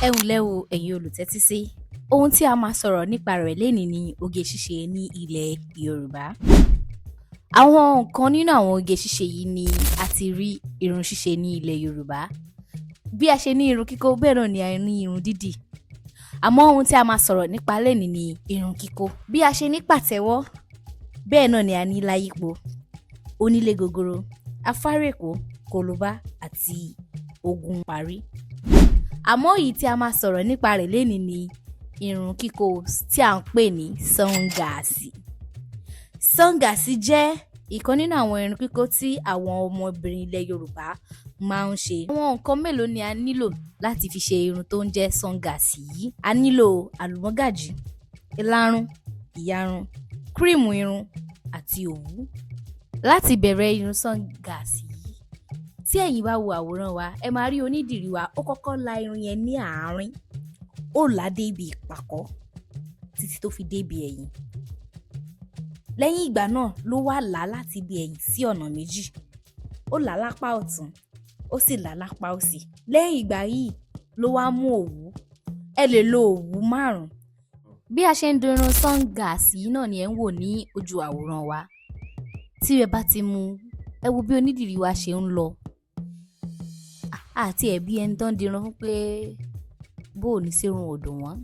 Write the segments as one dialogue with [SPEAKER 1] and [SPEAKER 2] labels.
[SPEAKER 1] Ẹ ǹlẹ́ o ẹ̀yin olùtẹ́tí sí. Ohun tí a máa sọ̀rọ̀ nípa rẹ̀ lénìí ni oge ṣíṣe ní ilẹ̀ Yorùbá. Àwọn nǹkan nínú àwọn oge ṣíṣe yìí ni a ti rí irun ṣíṣe ní ilẹ̀ Yorùbá. Bí a ṣe ní irun kíkó bẹ́ẹ̀ náà ni a ní irun dídì. Àmọ́ ohun tí a máa sọ̀rọ̀ nípa lénìí ni irun kíkó. Bí a ṣe ní pàtẹ́wọ́ bẹ́ẹ̀ náà ni a ní láyípo, onílé gogoro, afárèkó, kòlóbá àti ogun parí. Àmọ́ èyí tí a máa sọ̀rọ̀ nípa rẹ̀ lénìí ni irun kíkó tí à ń pè ní sọ́ngàsì. Sọ́ngàsì jẹ́ ìkan nínú àwọn irun kíkó tí àwọn ọmọbìnrin ilẹ̀ Yorùbá máa ń ṣe. Àwọn nǹkan mélòó ni a nílò láti fi ṣe irun tó ń jẹ́ sọ́ngàsì yìí? A nílò àlùmọ́gàjí, ìlarun, ìyarun, kírìmù irun àti òwú. Láti bẹ̀rẹ̀ irun sọ́ngàsì yìí, tí ẹ̀yin bá wo àwòrán wa, ẹ máa rí onídìrí wa ó kọ́kọ́ la irun yẹn ní àárín, ó là á dé ibi ìpàkọ́ títí tó fi dé ibi ẹ̀yìn. Lẹ́yìn ìgbà náà ló wá là á láti ibi ẹ̀yìn sí ọ̀nà méjì. Ó là á lápá ọ̀tún, ó sì là á lápá òsì. Lẹ́yìn ìgbà yìí ló wá mú òwú. Ẹ lè lo òwú 5. Bí a ṣe ń do irun sọ́ngàsì yìí náà ni ẹ ń wò ní ojú àwòrán wa. Tí ẹ bá ti mú, ẹ wo bí onídìrí wa ṣe ń lọ. Àti ẹ̀bí ẹni tó ń dirun fún pé bó ò ní sí irun òdò wọn.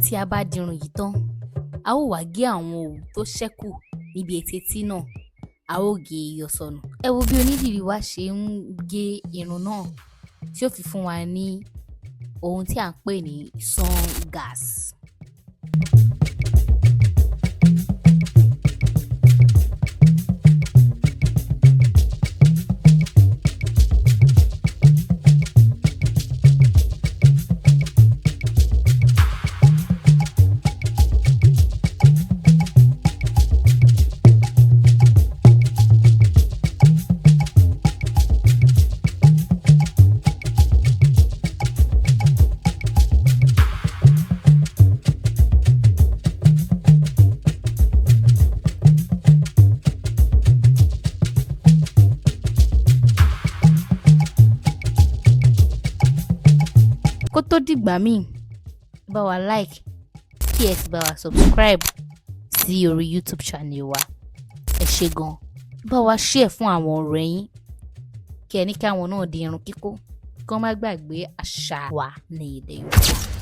[SPEAKER 1] tí a bá dirun yìí tán, a ó wá gé àwọn òwú tó ṣẹ́kù níbi etetí náà, a ó gé yọ sọnù. Ẹ wo bí onídìrí wa ṣe ń gé irun náà tí ó fi fún wa ní ohun tí à ń pè ní SUNGAS. Kó tó dìgbà míì, bá wa like kí ẹ sì bá wa subscribe sí orí YouTube channel wa. Ẹ ṣé gan. Bá wa share fún àwọn ọ̀rẹ́ yín kí ẹ ní kí àwọn náà di irun kíkó, kí wọ́n má gbàgbé àṣà wa ní ilẹ̀ Yorùbá.